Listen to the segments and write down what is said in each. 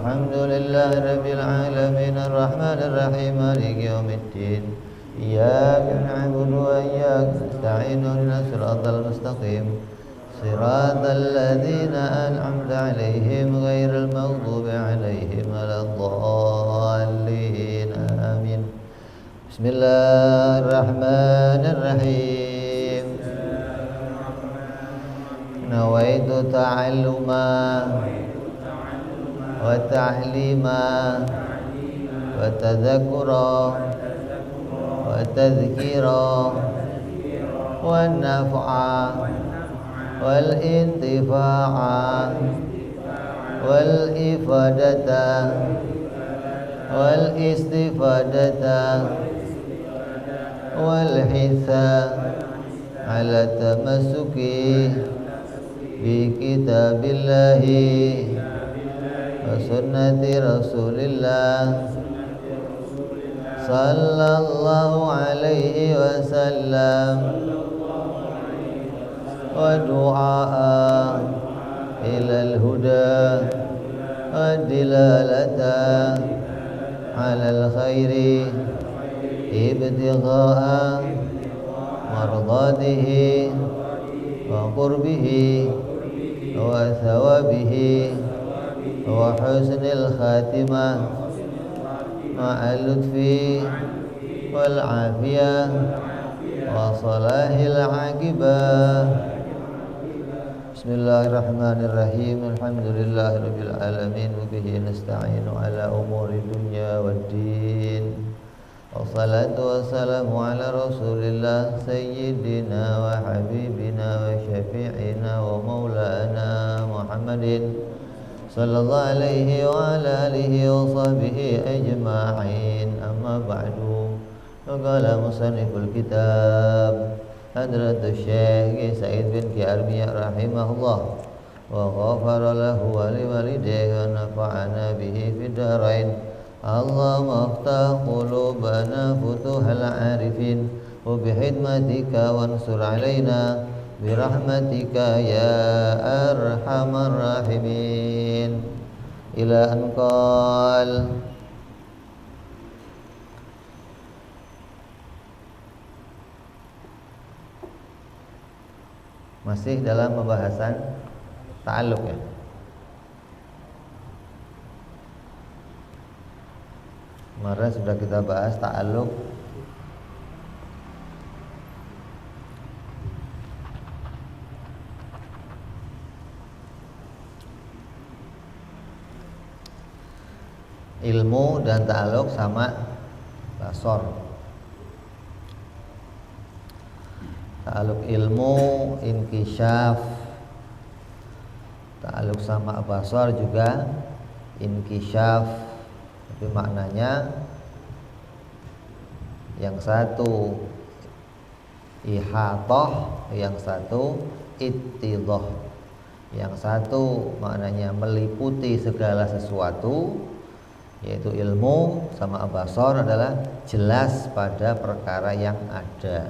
الحمد لله رب العالمين الرحمن الرحيم مالك يوم الدين إياك نعبد وإياك نستعين اهدنا الصراط المستقيم صراط الذين أنعمت عليهم غير المغضوب عليهم ولا الضالين آمين بسم الله الرحمن الرحيم نويت تعلما وتعليما وتذكرا وتذكيرا والنفع والانتفاع والإفادة والاستفادة والحث على التمسك بكتاب الله وسنة رسول الله صلى الله عليه وسلم ودعاء إلى الهدى والدلالة على الخير ابتغاء مرضاته وقربه وثوابه وحسن الخاتمة مع اللطف والعافية وصلاح العاقبة بسم الله الرحمن الرحيم الحمد لله رب العالمين وبه نستعين على أمور الدنيا والدين والصلاة والسلام على رسول الله سيدنا وحبيبنا وشفيعنا ومولانا محمد صلى الله عليه وعلى آله وصحبه أجمعين أما بعد فقال مصنف الكتاب حضرة الشيخ سعيد بن كأرمية رحمه الله وغفر له ولوالديه ونفعنا به في الدارين اللهم افتح قلوبنا فتوح العارفين وبحكمتك وانصر علينا برحمتك يا أرحم الراحمين إلى أن قال masih dalam pembahasan ta'alluq ya. Kemarin sudah kita bahas ta'alluq ilmu dan ta'alluq sama basor. Ta'alluq ilmu inkisyaf, ta'alluq sama basor juga inkisyaf, tapi maknanya yang satu ihatah, yang satu ittidah. Yang satu maknanya meliputi segala sesuatu, yaitu ilmu, sama basor adalah jelas pada perkara yang ada.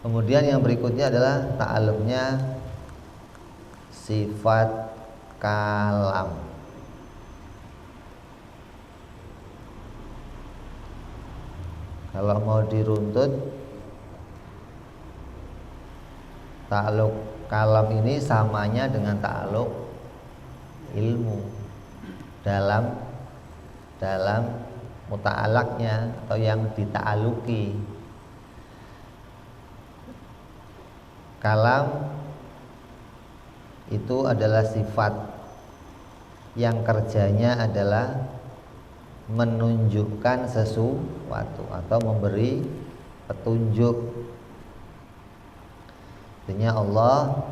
Kemudian yang berikutnya adalah ta'alluqnya sifat kalam. Kalau mau diruntut, ta'alluq kalam ini samanya dengan ta'alluq ilmu dalam muta'alaknya atau yang dita'aluki. Kalam itu adalah sifat yang kerjanya adalah menunjukkan sesuatu atau memberi petunjuk. Artinya Allah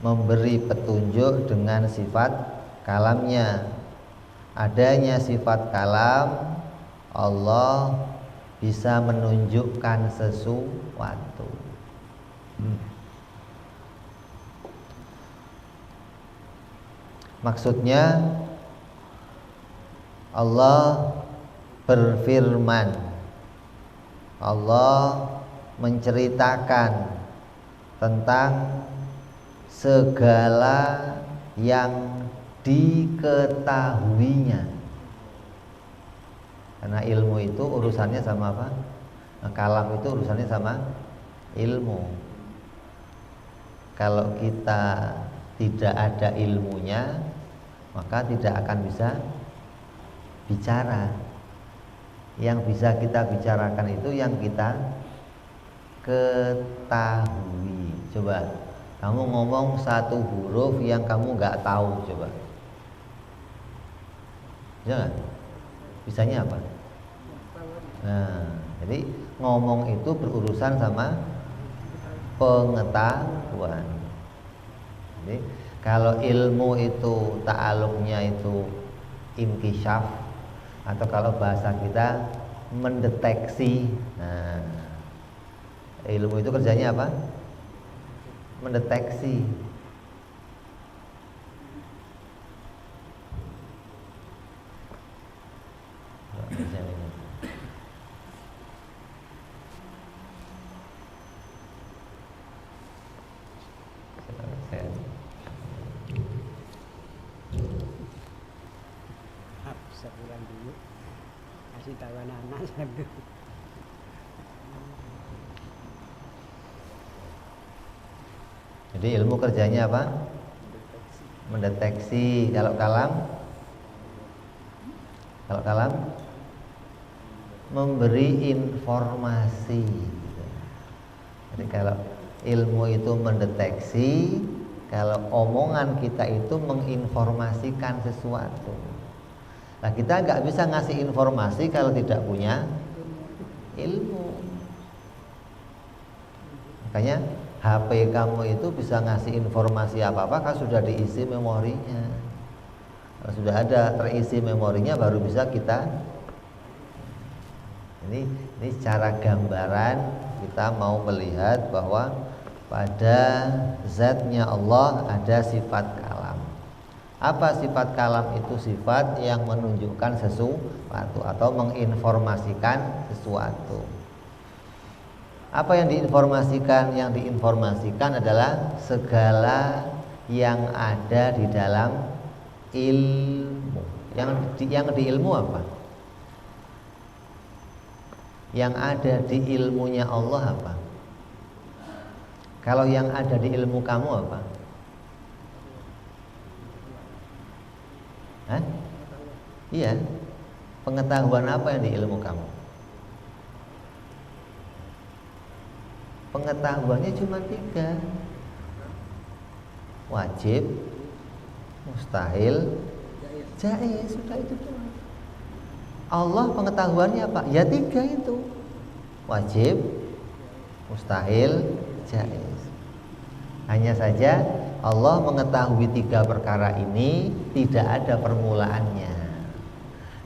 memberi petunjuk dengan sifat kalamnya. Adanya sifat kalam, Allah bisa menunjukkan sesuatu. Maksudnya Allah berfirman, Allah menceritakan tentang segala yang diketahuinya. Karena ilmu itu urusannya sama apa? Kalam itu urusannya sama ilmu. Kalau kita tidak ada ilmunya, maka tidak akan bisa bicara. Yang bisa kita bicarakan itu yang kita ketahui. Coba kamu ngomong satu huruf yang kamu nggak tahu, coba. Jangan. Bisanya apa? Nah, jadi ngomong itu berurusan sama pengetahuan. Jadi kalau ilmu itu ta'aluknya itu inkisyaf, atau kalau bahasa kita mendeteksi. Nah, ilmu itu kerjanya apa? Mendeteksi. Sebulan dulu kasih tahu anak-anak satu. Jadi ilmu kerjanya apa? Mendeteksi. Kalau kalam memberi informasi. Jadi kalau ilmu itu mendeteksi, kalau omongan kita itu menginformasikan sesuatu. Nah, kita nggak bisa ngasih informasi kalau tidak punya ilmu. Makanya HP kamu itu bisa ngasih informasi apa-apa kan sudah diisi memorinya. Kalau sudah ada terisi memorinya baru bisa kita. Ini secara gambaran kita mau melihat bahwa pada zatnya Allah ada sifat kalam. Apa sifat kalam itu? Sifat yang menunjukkan sesuatu atau menginformasikan sesuatu. Apa yang diinformasikan? Yang diinformasikan adalah segala yang ada di dalam ilmu. Yang di ilmu apa? Yang ada di ilmunya Allah apa? Kalau yang ada di ilmu kamu apa? Hah? Iya. Pengetahuan apa yang di ilmu kamu? Pengetahuannya cuma 3. Wajib, mustahil, jaiz. Sudah itu doang. Allah pengetahuannya apa? Ya 3 itu. Wajib, mustahil, jaiz. Hanya saja Allah mengetahui 3 perkara ini tidak ada permulaannya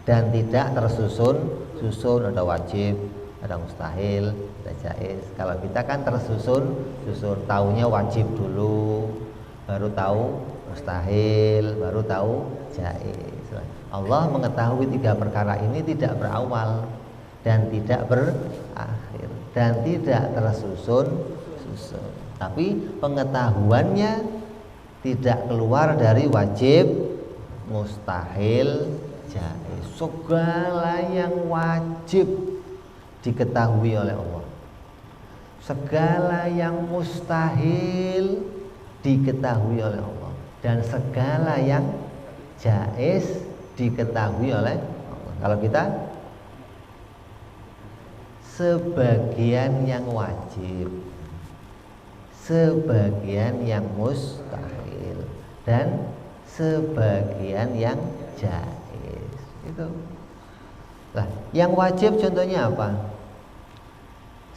dan tidak tersusun. Ada wajib, ada mustahil, ada jaiz. Kalau kita kan tersusun, taunya wajib dulu, baru tahu mustahil, baru tahu jaiz. Allah mengetahui 3 perkara ini tidak berawal dan tidak berakhir dan tidak tersusun. Tapi pengetahuannya tidak keluar dari wajib, mustahil, jaiz. Segala yang wajib diketahui oleh Allah. Segala yang mustahil diketahui oleh Allah. Dan segala yang jaiz diketahui oleh Allah. Kalau kita sebagian yang wajib, sebagian yang mustahil, dan sebagian yang jaiz. Itu. Nah, yang wajib contohnya apa?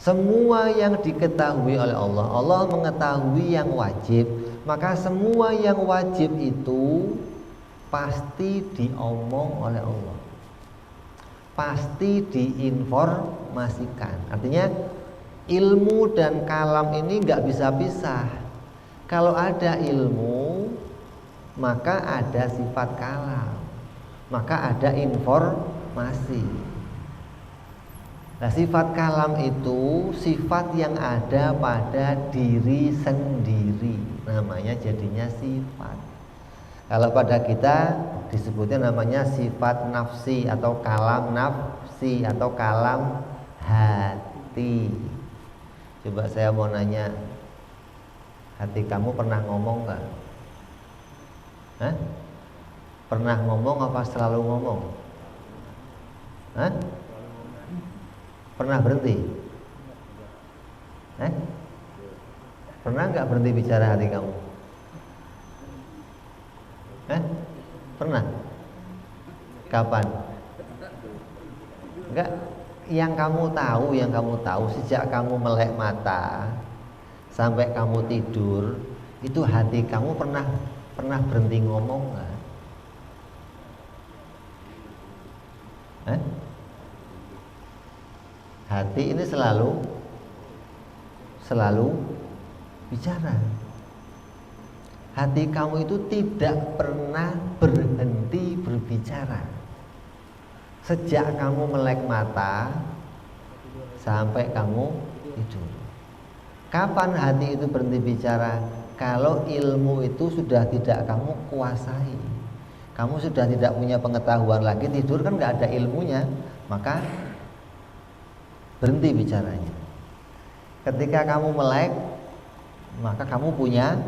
Semua yang diketahui oleh Allah. Allah mengetahui yang wajib, maka semua yang wajib itu pasti diomong oleh Allah, pasti diinformasikan. Artinya ilmu dan kalam ini nggak bisa pisah. Kalau ada ilmu, maka ada sifat kalam, maka ada informasi. Nah, sifat kalam itu sifat yang ada pada diri sendiri, namanya jadinya sifat. Kalau pada kita disebutnya namanya sifat nafsi atau kalam nafsi atau kalam hati. Coba saya mau nanya, hati kamu pernah ngomong nggak? Hah? Pernah ngomong apa selalu ngomong? Hah? Pernah berhenti? Pernah nggak berhenti bicara hati kamu? Pernah? Kapan? Enggak. Yang kamu tahu sejak kamu melek mata sampai kamu tidur, itu hati kamu pernah berhenti ngomong nggak? Hati ini selalu bicara. Hati kamu itu tidak pernah berhenti berbicara sejak kamu melek mata sampai kamu tidur. Kapan hati itu berhenti bicara? Kalau ilmu itu sudah tidak kamu kuasai, kamu sudah tidak punya pengetahuan lagi, tidur kan nggak ada ilmunya, maka berhenti bicaranya. Ketika kamu melek, maka kamu punya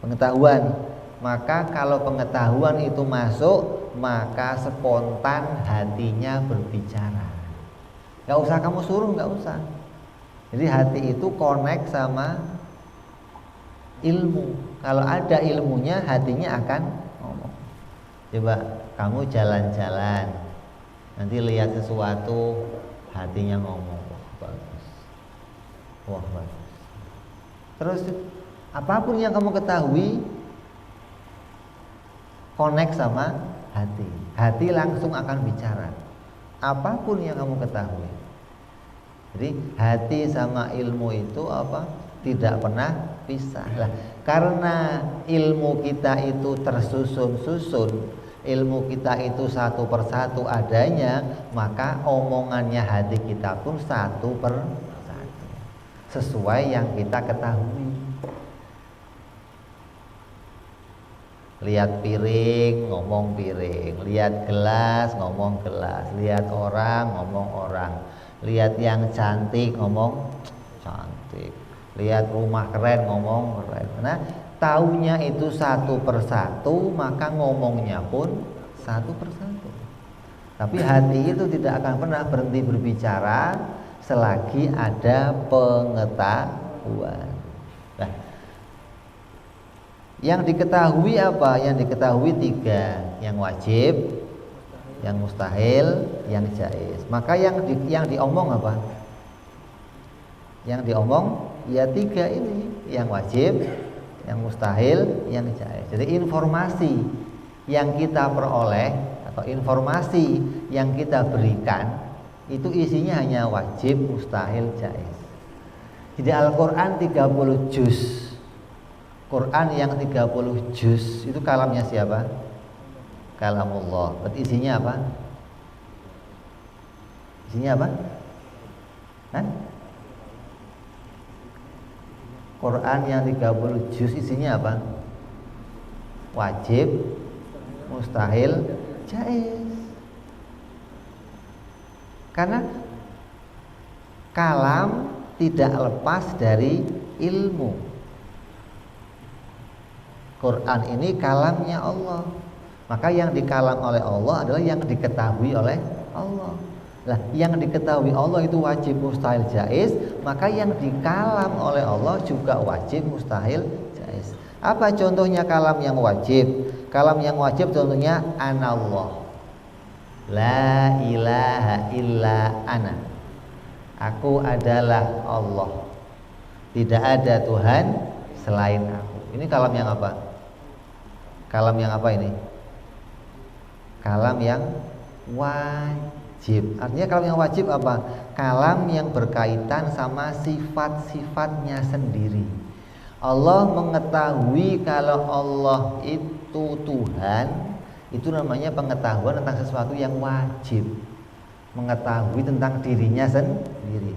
pengetahuan. Maka kalau pengetahuan itu masuk, maka spontan hatinya berbicara. Gak usah kamu suruh, gak usah. Jadi hati itu connect sama ilmu. Kalau ada ilmunya, hatinya akan ngomong. Coba kamu jalan-jalan, nanti lihat sesuatu, hatinya ngomong, wah bagus, wah bagus. Terus apapun yang kamu ketahui connect sama hati. Hati langsung akan bicara apapun yang kamu ketahui. Jadi hati sama ilmu itu tidak pernah pisah lah. Karena ilmu kita itu tersusun-susun, ilmu kita itu satu persatu adanya, maka omongannya hati kita pun satu persatu sesuai yang kita ketahui. Lihat piring, ngomong piring. Lihat gelas, ngomong gelas. Lihat orang, ngomong orang. Lihat yang cantik, ngomong cantik. Lihat rumah keren, ngomong keren. Nah, taunya itu satu persatu, maka ngomongnya pun satu persatu. Tapi hati itu tidak akan pernah berhenti berbicara selagi ada pengetahuan. Nah, yang diketahui apa? Yang diketahui 3, yang wajib, yang mustahil, yang jaiz. Maka yang diomong apa? Yang diomong ya 3 ini, yang wajib, yang mustahil, yang jaiz. Jadi informasi yang kita peroleh atau informasi yang kita berikan itu isinya hanya wajib, mustahil, jaiz. Jadi Al-Qur'an 30 juz. Quran yang 30 juz itu kalamnya siapa? Kalamullah. Berarti isinya apa? Isinya apa? Quran yang 30 juz isinya apa? Wajib, mustahil, jaiz. Karena kalam tidak lepas dari ilmu. Quran ini kalamnya Allah. Maka yang dikalam oleh Allah adalah yang diketahui oleh Allah. Lah, yang diketahui Allah itu wajib, mustahil, jaiz. Maka yang dikalam oleh Allah juga wajib, mustahil, jaiz. Apa contohnya kalam yang wajib? Kalam yang wajib contohnya anallah. La ilaha illa ana. Aku adalah Allah. Tidak ada Tuhan selain aku. Ini kalam yang apa? Kalam yang apa ini? Kalam yang wajib. Artinya kalam yang wajib apa? Kalam yang berkaitan sama sifat-sifatnya sendiri. Allah mengetahui kalau Allah itu Tuhan, itu namanya pengetahuan tentang sesuatu yang wajib. Mengetahui tentang dirinya sendiri.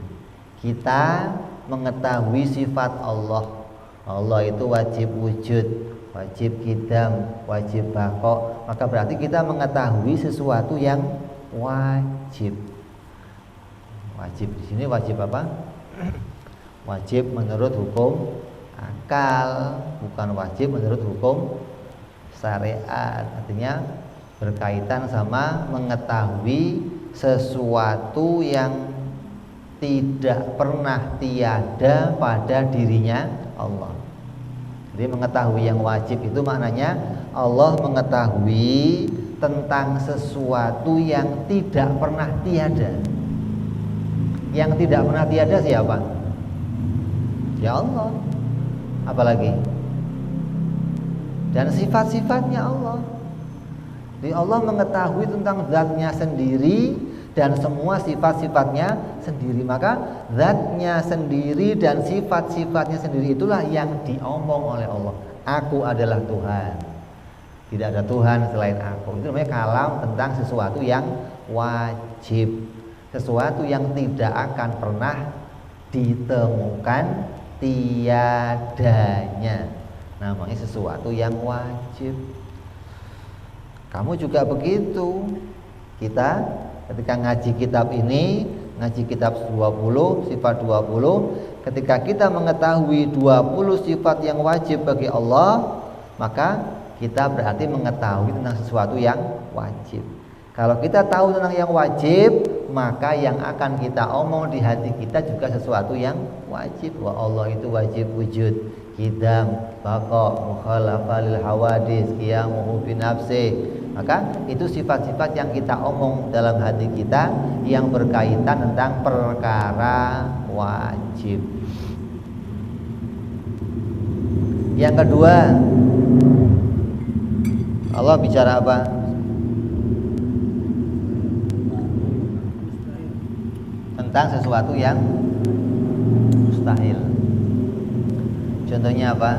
Kita mengetahui sifat Allah. Allah itu wajib wujud, wajib qidam, wajib baqa, maka berarti kita mengetahui sesuatu yang wajib. Wajib di sini wajib apa? Wajib menurut hukum akal, bukan wajib menurut hukum syariat. Artinya berkaitan sama mengetahui sesuatu yang tidak pernah tiada pada dirinya Allah. Jadi mengetahui yang wajib itu maknanya Allah mengetahui tentang sesuatu yang tidak pernah tiada. Yang tidak pernah tiada siapa? Ya Allah. Apalagi? Dan sifat-sifatnya Allah. Jadi Allah mengetahui tentang zatnya sendiri dan semua sifat-sifatnya sendiri. Maka zatnya sendiri dan sifat-sifatnya sendiri itulah yang diomong oleh Allah. Aku adalah Tuhan, tidak ada Tuhan selain aku. Itu namanya kalam tentang sesuatu yang wajib, sesuatu yang tidak akan pernah ditemukan tiadanya, namanya sesuatu yang wajib. Kamu juga begitu. Kita ketika ngaji kitab ini, ngaji kitab 20, sifat 20, ketika kita mengetahui 20 sifat yang wajib bagi Allah, maka kita berarti mengetahui tentang sesuatu yang wajib. Kalau kita tahu tentang yang wajib, maka yang akan kita omong di hati kita juga sesuatu yang wajib. Wa Allah itu wajib wujud, qidam, baqa, mukhalafah lil hawadis, qiyamuhu bi nafsi. Maka itu sifat-sifat yang kita omong dalam hati kita yang berkaitan tentang perkara wajib. Yang kedua, Allah bicara apa? Tentang sesuatu yang mustahil. Contohnya apa?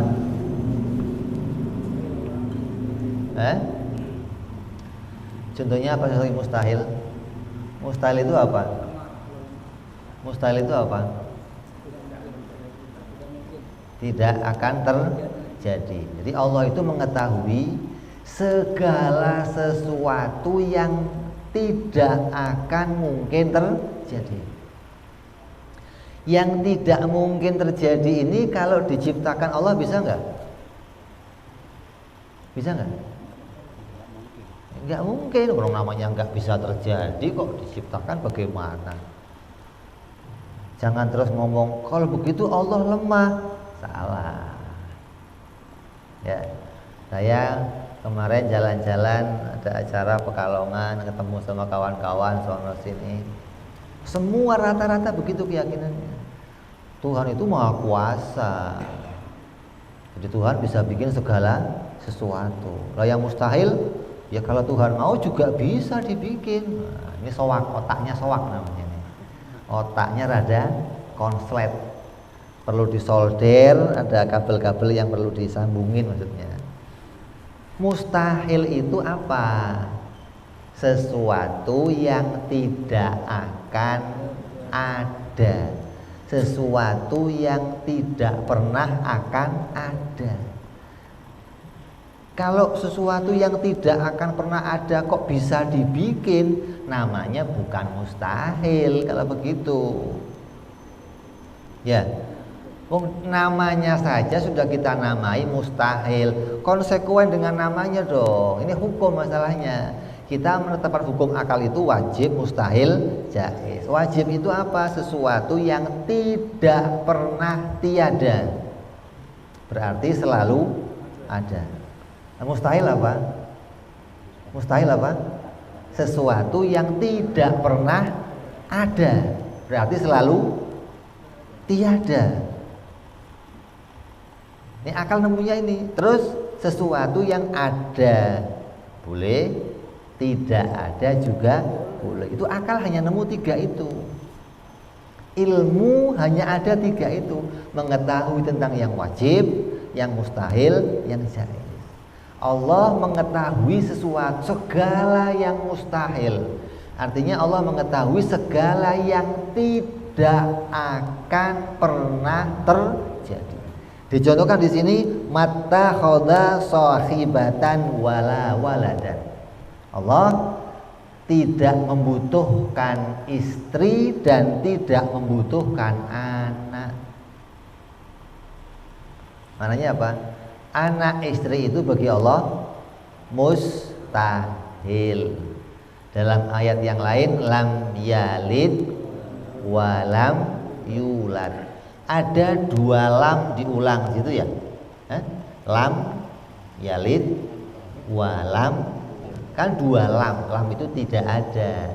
Contohnya apa sesuatu yang mustahil? Mustahil itu apa? Mustahil itu apa? Tidak akan terjadi. Jadi Allah itu mengetahui segala sesuatu yang tidak akan mungkin terjadi. Yang tidak mungkin terjadi ini kalau diciptakan Allah bisa nggak? Bisa nggak? Nggak mungkin. Orang namanya nggak bisa terjadi kok diciptakan bagaimana? Jangan terus ngomong kalau begitu Allah lemah. Salah. Ya, saya kemarin jalan-jalan ada acara Pekalongan, ketemu sama kawan-kawan sono sini. Semua rata-rata begitu keyakinannya. Tuhan itu maha kuasa. Jadi Tuhan bisa bikin segala sesuatu. Lah yang mustahil, ya kalau Tuhan mau juga bisa dibikin. Nah, ini soak, otaknya soak namanya ini. Otaknya rada konslet. Perlu disolder, ada kabel-kabel yang perlu disambungin maksudnya. Mustahil itu apa? Sesuatu yang tidak akan ada, sesuatu yang tidak pernah akan ada. Kalau sesuatu yang tidak akan pernah ada kok bisa dibikin, namanya bukan mustahil kalau begitu. Ya, namanya saja sudah kita namai mustahil. Konsekuen dengan namanya dong. Ini hukum masalahnya. Kita menetapkan hukum akal itu wajib, mustahil, jaiz. Wajib itu apa? Sesuatu yang tidak pernah tiada, berarti selalu ada. Nah, mustahil apa? Mustahil apa? Sesuatu yang tidak pernah ada, berarti selalu tiada. Ini akal nemunya ini. Terus sesuatu yang ada boleh, tidak ada juga boleh. Itu akal hanya nemu 3 itu. Ilmu hanya ada 3 itu. Mengetahui tentang yang wajib, yang mustahil, yang jaiz. Allah mengetahui sesuatu, segala yang mustahil. Artinya Allah mengetahui segala yang tidak akan pernah terjadi. Dicontohkan di sini mattakhadha sahibatan wala waladan. Allah tidak membutuhkan istri dan tidak membutuhkan anak. Maknanya apa? Anak istri itu bagi Allah mustahil. Dalam ayat yang lain, lam yalid walam yulad. Ada 2 lam diulang situ ya. Lam yalid walam, kan 2 lam itu tidak ada.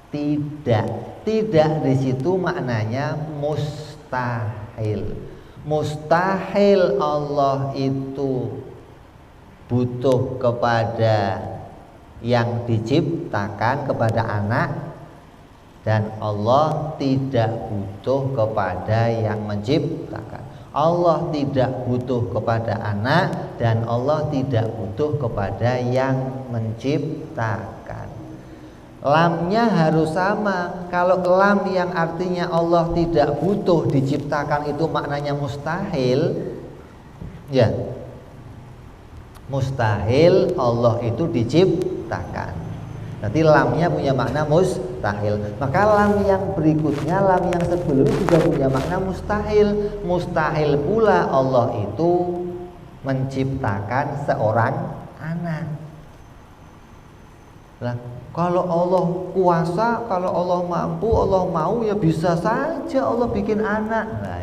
Tidak di situ maknanya mustahil. Mustahil Allah itu butuh kepada yang diciptakan, kepada anak, dan Allah tidak butuh kepada yang menciptakan. Allah tidak butuh kepada anak dan Allah tidak butuh kepada yang menciptakan. Lamnya harus sama. Kalau lam yang artinya Allah tidak butuh diciptakan itu maknanya mustahil, ya mustahil Allah itu diciptakan. Nanti lamnya punya makna mustahil. Maka lam yang berikutnya, lam yang sebelumnya juga punya makna mustahil. Mustahil pula Allah itu menciptakan seorang anak. Nah, kalau Allah kuasa, kalau Allah mampu, Allah mau, ya bisa saja Allah bikin anak. Nah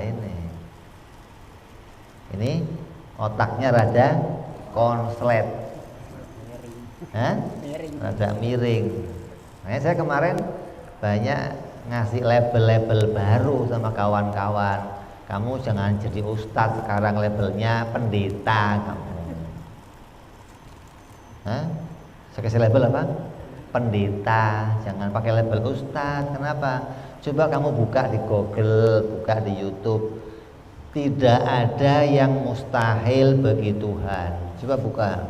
ini otaknya rada konslet, rada miring. Makanya saya kemarin banyak ngasih label-label baru sama kawan-kawan. Kamu jangan jadi ustadz, sekarang labelnya pendeta kamu. Saya kasih label apa? Pendeta, jangan pakai label ustadz. Kenapa? Coba kamu buka di Google, buka di YouTube. Tidak ada yang mustahil bagi Tuhan. Coba buka.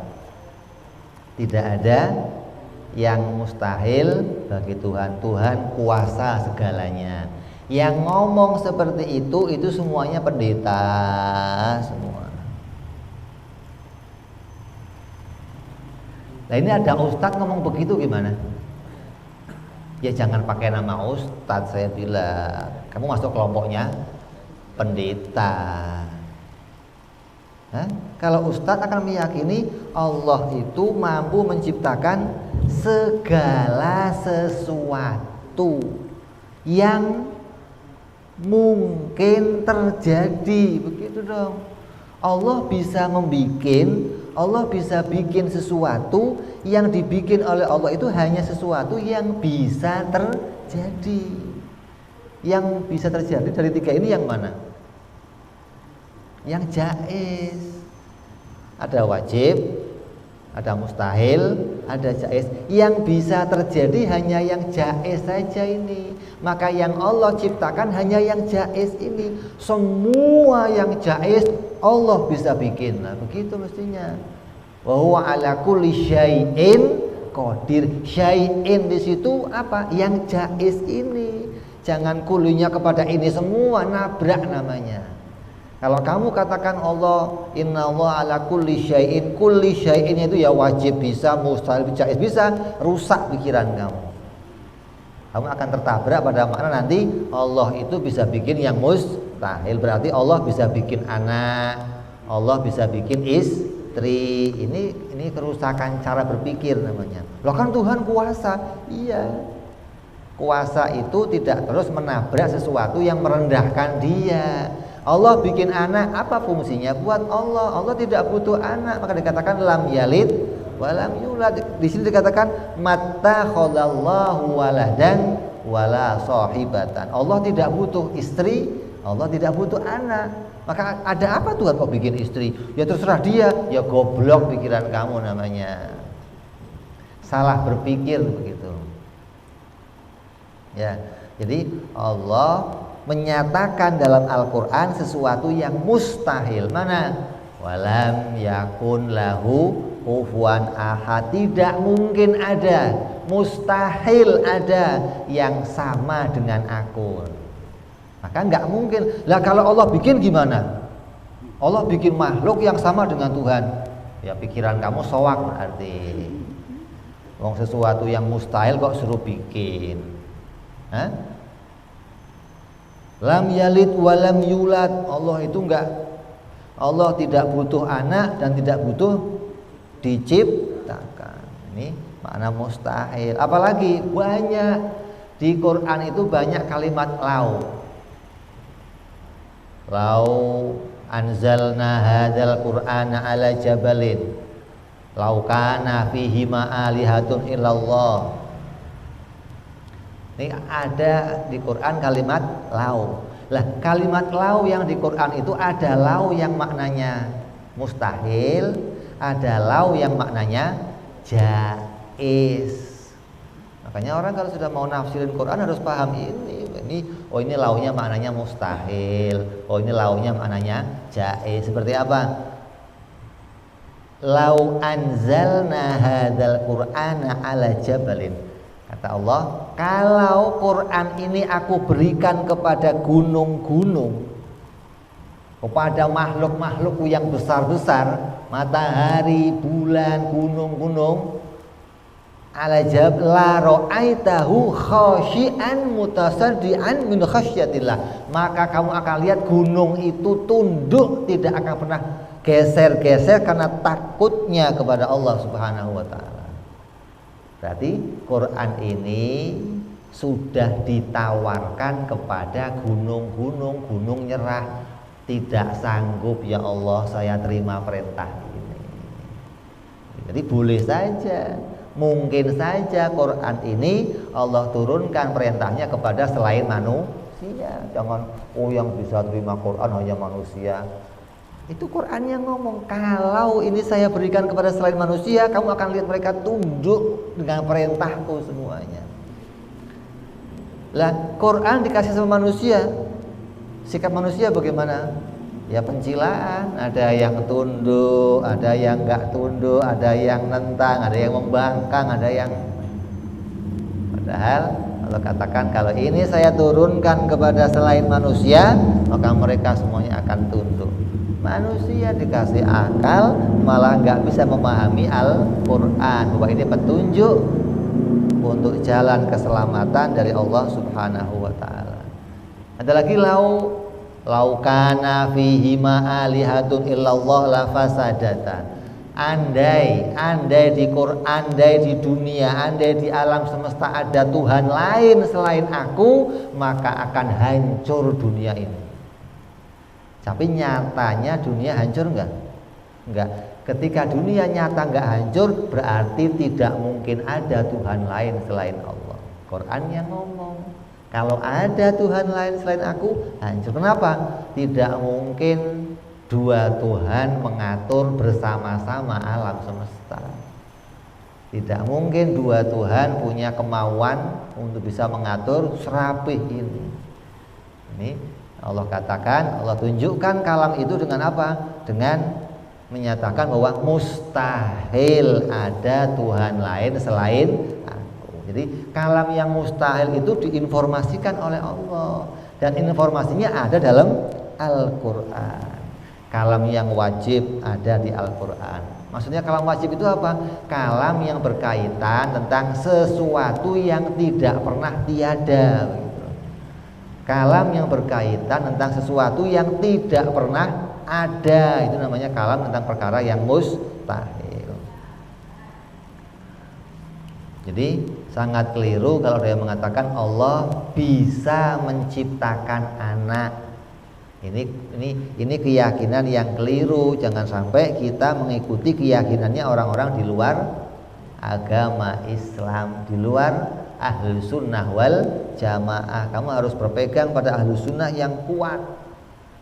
Tidak ada yang mustahil bagi Tuhan. Tuhan kuasa segalanya. Yang ngomong seperti itu semuanya pendeta semua. Nah ini ada ustadz ngomong begitu gimana? Ya jangan pakai nama ustadz, saya bilang. Kamu masuk kelompoknya pendeta. Kalau ustadz akan meyakini Allah itu mampu menciptakan segala sesuatu yang mungkin terjadi, begitu dong. Allah bisa bikin sesuatu, yang dibikin oleh Allah itu hanya sesuatu yang bisa terjadi. Yang bisa terjadi dari 3 ini yang mana? Yang jaiz. Ada wajib, ada mustahil, ada jaiz. Yang bisa terjadi hanya yang jaiz saja ini. Maka yang Allah ciptakan hanya yang jaiz ini. Semua yang jaiz Allah bisa bikin. Nah, begitu mestinya. Wa huwa ala kulli syai'in qadir. Syai'in di situ apa? Yang jaiz ini. Jangan kulunya kepada ini semua, nabrak namanya. Kalau kamu katakan Allah, inna Allah ala kulli syai'in itu ya wajib bisa, mustahil jaiz bisa, rusak pikiran kamu. Kamu akan tertabrak pada makna nanti Allah itu bisa bikin yang mustahil. Berarti Allah bisa bikin anak, Allah bisa bikin istri. Ini kerusakan cara berpikir namanya. Loh kan Tuhan kuasa. Iya. Kuasa itu tidak terus menabrak sesuatu yang merendahkan Dia. Allah bikin anak, apa fungsinya? Buat Allah. Allah tidak butuh anak, maka dikatakan lam yalid walam yulad. Di sini dikatakan mattakhadallahu waladan wala sahibatan. Allah tidak butuh istri, Allah tidak butuh anak. Maka ada apa Tuhan kok bikin istri? Ya terserah Dia. Ya goblok pikiran kamu namanya. Salah berpikir begitu. Ya. Jadi Allah menyatakan dalam Al-Quran sesuatu yang mustahil. Mana? Walam yakun lahu kufuwan ahad. Tidak mungkin ada, mustahil ada yang sama dengan aku. Maka nggak mungkin. Lah kalau Allah bikin gimana? Allah bikin makhluk yang sama dengan Tuhan. Ya pikiran kamu soak berarti. Wong sesuatu yang mustahil kok suruh bikin. Hah? Lam yalid walam yulad. Allah tidak butuh anak dan tidak butuh diciptakan. Ini makna mustahil. Apalagi banyak di Quran itu banyak kalimat lau. Lau anzalna hadzal qur'ana ala jabalin lau kana fihi ma'alihatun illallah. Ini ada di Quran kalimat lau. Lah kalimat lau yang di Quran itu ada lau yang maknanya mustahil, ada lau yang maknanya jaiz. Makanya orang kalau sudah mau nafsirin Quran harus paham ini launya maknanya mustahil, ini launya maknanya jaiz. Seperti apa? Lau anzalna hadzal qur'ana ala jabalin. Kata Allah, kalau Quran ini aku berikan kepada gunung-gunung, kepada makhluk-makhluk yang besar-besar, matahari, bulan, gunung-gunung, ala jabal la ra'aitahu khashi'an mutasaddian min khasyatillah, maka kamu akan lihat gunung itu tunduk, tidak akan pernah geser-geser karena takutnya kepada Allah Subhanahu wa taala. Berarti Quran ini sudah ditawarkan kepada gunung-gunung, gunung nyerah, tidak sanggup, ya Allah saya terima perintah ini. Jadi boleh saja, mungkin saja Quran ini Allah turunkan perintahnya kepada selain manusia. Jangan yang bisa terima Quran hanya manusia. Itu Quran yang ngomong, kalau ini saya berikan kepada selain manusia, kamu akan lihat mereka tunduk dengan perintahku semuanya. Lah Quran dikasih sama manusia, sikap manusia bagaimana? Ya pencilaan, ada yang tunduk, ada yang enggak tunduk, ada yang nentang, ada yang membangkang, ada yang, padahal Allah katakan kalau ini saya turunkan kepada selain manusia, maka mereka semuanya akan tunduk. Manusia dikasih akal malah nggak bisa memahami Al-Quran bahwa ini petunjuk untuk jalan keselamatan dari Allah Subhanahu wa ta'ala. Ada lagi lau kana fihi ma'alihatun illallah la fasadata. Andai di Quran, andai di dunia, andai di alam semesta ada Tuhan lain selain aku, maka akan hancur dunia ini. Tapi nyatanya dunia hancur enggak? Enggak. Ketika dunia nyata enggak hancur, berarti tidak mungkin ada Tuhan lain selain Allah. Quran yang ngomong, kalau ada Tuhan lain selain aku, hancur. Kenapa? Tidak mungkin dua Tuhan mengatur bersama-sama alam semesta. Tidak mungkin dua Tuhan punya kemauan untuk bisa mengatur serapih ini. Ini Allah katakan, Allah tunjukkan kalam itu dengan apa? Dengan menyatakan bahwa mustahil ada Tuhan lain selain aku. Jadi kalam yang mustahil itu diinformasikan oleh Allah, dan informasinya ada dalam Al-Quran. Kalam yang wajib ada di Al-Quran. Maksudnya kalam wajib itu apa? Kalam yang berkaitan tentang sesuatu yang tidak pernah tiada. Kalam yang berkaitan tentang sesuatu yang tidak pernah ada, itu namanya kalam tentang perkara yang mustahil. Jadi sangat keliru kalau dia mengatakan Allah bisa menciptakan anak. Ini keyakinan yang keliru. Jangan sampai kita mengikuti keyakinannya orang-orang di luar agama Islam, di luar ahlu sunnah wal jamaah. Kamu harus berpegang pada ahlu sunnah yang kuat,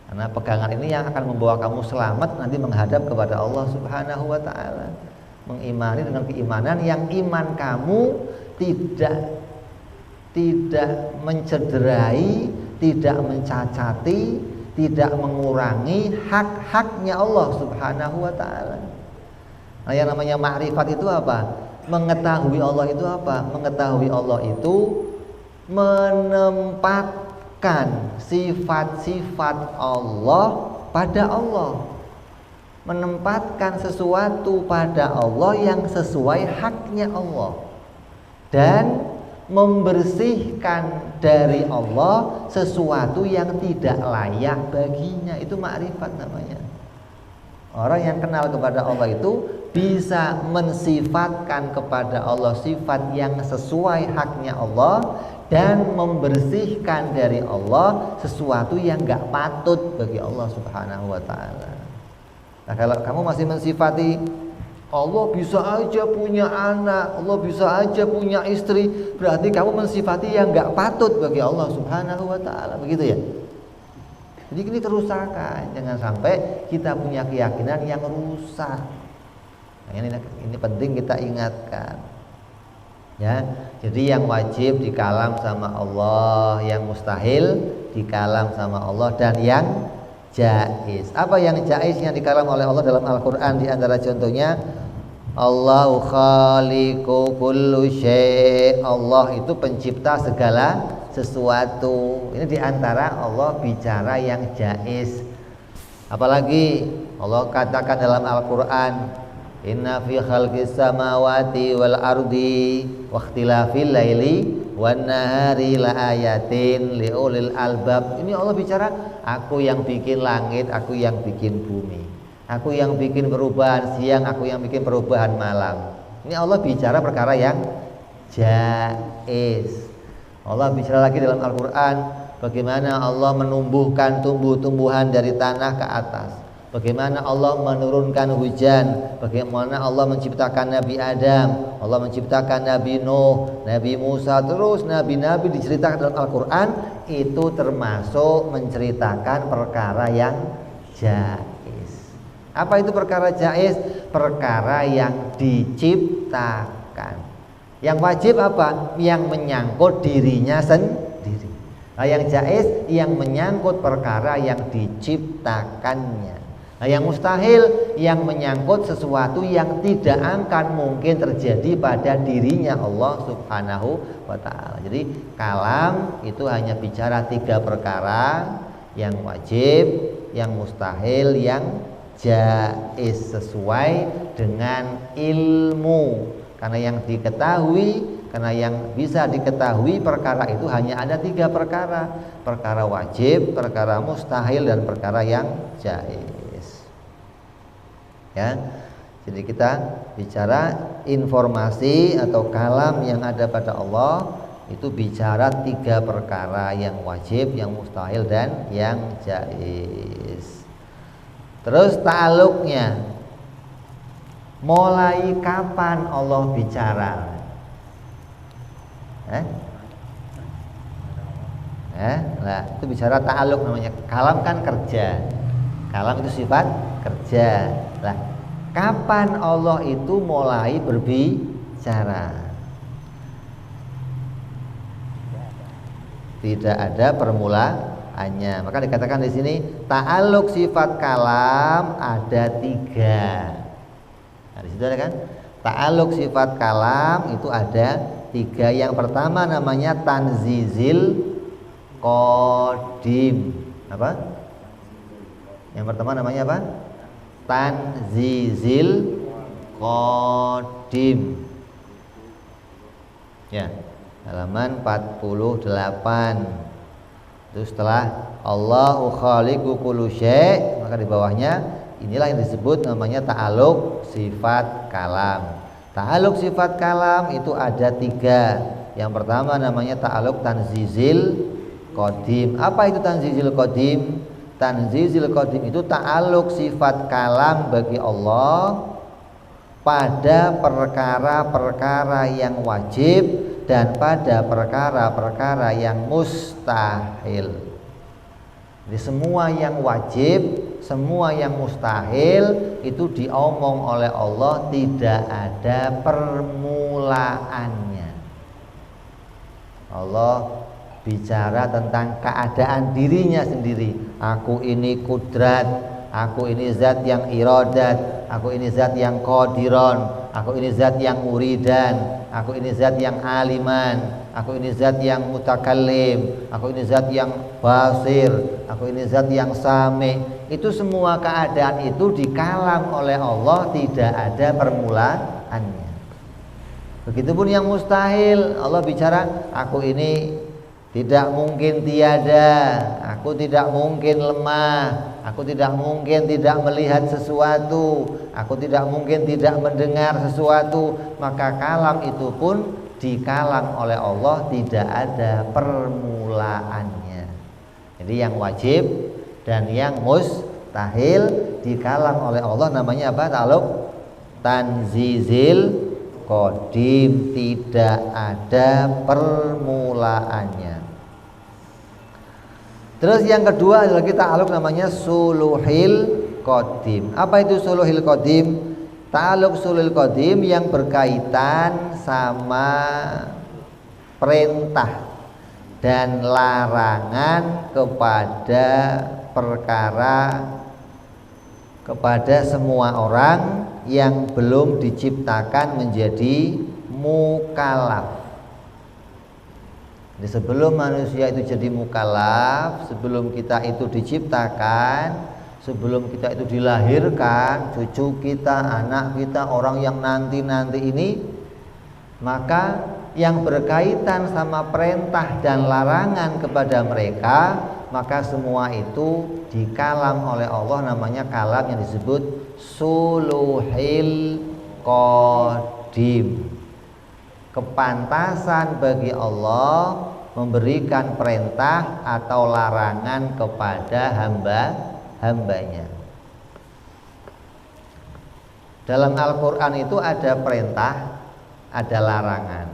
karena pegangan ini yang akan membawa kamu selamat nanti menghadap kepada Allah Subhanahu wa ta'ala. Mengimani dengan keimanan yang iman kamu tidak mencederai, tidak mencacati, tidak mengurangi hak-haknya Allah Subhanahu wa ta'ala. Nah, yang namanya ma'rifat itu apa? Mengetahui Allah itu apa? Mengetahui Allah itu menempatkan sifat-sifat Allah pada Allah, menempatkan sesuatu pada Allah yang sesuai haknya Allah, dan membersihkan dari Allah sesuatu yang tidak layak baginya. Itu makrifat namanya. Orang yang kenal kepada Allah itu bisa mensifatkan kepada Allah sifat yang sesuai haknya Allah, dan membersihkan dari Allah sesuatu yang gak patut bagi Allah Subhanahu wa ta'ala. Nah, kalau kamu masih mensifati Allah bisa aja punya anak, Allah bisa aja punya istri, berarti kamu mensifati yang gak patut bagi Allah Subhanahu wa ta'ala. Begitu ya. Jadi ini kerusakan. Jangan sampai kita punya keyakinan yang rusak. Nah, ini penting kita ingatkan. Ya, jadi yang wajib dikalam sama Allah, yang mustahil dikalam sama Allah, dan yang jaiz. Apa yang jaiz yang dikalam oleh Allah dalam Al-Quran? Di antara contohnya, Allahu khaliqu kullu syai'. Allah itu pencipta segala sesuatu. Ini di antara Allah bicara yang jaiz. Apalagi Allah katakan dalam Al-Quran, inna fi khalqis samawati wal ardi wa ikhtilafil laili wan nahari la ayatin liulil albab. Ini Allah bicara, aku yang bikin langit, aku yang bikin bumi, aku yang bikin perubahan siang, aku yang bikin perubahan malam. Ini Allah bicara perkara yang jaiz. Allah bicara lagi dalam Al-Quran, bagaimana Allah menumbuhkan tumbuh-tumbuhan dari tanah ke atas, bagaimana Allah menurunkan hujan, bagaimana Allah menciptakan Nabi Adam, Allah menciptakan Nabi Nuh, Nabi Musa, terus nabi-nabi diceritakan dalam Al-Quran. Itu termasuk menceritakan perkara yang jaiz. Apa itu perkara jaiz? Perkara yang diciptakan. Yang wajib apa? Yang menyangkut dirinya sendiri. Nah, yang jaiz yang menyangkut perkara yang diciptakannya. Nah, yang mustahil yang menyangkut sesuatu yang tidak akan mungkin terjadi pada dirinya Allah Subhanahu wa ta'ala. Jadi kalam itu hanya bicara 3 perkara, yang wajib, yang mustahil, yang jaiz, sesuai dengan ilmu. Karena yang diketahui, karena yang bisa diketahui perkara itu hanya ada 3 perkara. Perkara wajib, perkara mustahil, dan perkara yang jaiz. Ya. Jadi kita bicara informasi atau kalam yang ada pada Allah itu bicara 3 perkara, yang wajib, yang mustahil, dan yang jaiz. Terus ta'aluknya, mulai kapan Allah bicara? Nah, itu bicara ta'aluk namanya. Kalam kan kerja. Kalam itu sifat kerja. Nah, kapan Allah itu mulai berbicara? Tidak ada permulaannya. Maka dikatakan di sini ta'aluk sifat kalam ada 3. Nah, di situ ada kan? Ta'aluk sifat kalam itu ada 3. Yang pertama namanya tanzizil qadim. Apa? Yang pertama namanya apa? Tanzizil qadim. Ya, halaman 48. Itu setelah Allahu khaliqu kullu syai', maka di bawahnya inilah yang disebut namanya ta'aluk sifat kalam. Ta'aluk sifat kalam itu ada 3. Yang pertama namanya ta'aluk tanzizil qadim. Apa itu tanzizil qadim? Tanzizil qadim itu ta'aluk sifat kalam bagi Allah pada perkara-perkara yang wajib dan pada perkara-perkara yang mustahil. Jadi semua yang wajib, semua yang mustahil itu diomong oleh Allah, tidak ada permulaannya. Allah bicara tentang keadaan dirinya sendiri. Aku ini kudrat, aku ini zat yang iradat, aku ini zat yang qadiron, aku ini zat yang muridan, aku ini zat yang aliman, aku ini zat yang mutakallim, aku ini zat yang basir, aku ini zat yang sami. Itu semua keadaan itu dikalam oleh Allah, tidak ada permulaannya. Begitupun yang mustahil, Allah bicara, aku ini tidak mungkin tiada, aku tidak mungkin lemah, aku tidak mungkin tidak melihat sesuatu, aku tidak mungkin tidak mendengar sesuatu. Maka kalam itu pun dikalam oleh Allah, tidak ada permulaannya. Jadi yang wajib dan yang mustahil dikalam oleh Allah namanya apa? Ta'alluq tanzizil qadim, tidak ada permulaannya. Terus yang kedua adalah kita ta'alluq namanya suluhil qadim. Apa itu suluhil qadim? Ta'alluq suluhil qadim yang berkaitan sama perintah dan larangan kepada perkara, kepada semua orang yang belum diciptakan menjadi mukallaf. Jadi sebelum manusia itu jadi mukallaf, sebelum kita itu diciptakan, sebelum kita itu dilahirkan, cucu kita, anak kita, orang yang nanti-nanti ini, maka yang berkaitan sama perintah dan larangan kepada mereka, maka semua itu dikalam oleh Allah, namanya kalam yang disebut suluhil qadim. Kepantasan bagi Allah memberikan perintah atau larangan kepada hambanya. Dalam Al-Quran itu ada perintah, ada larangan.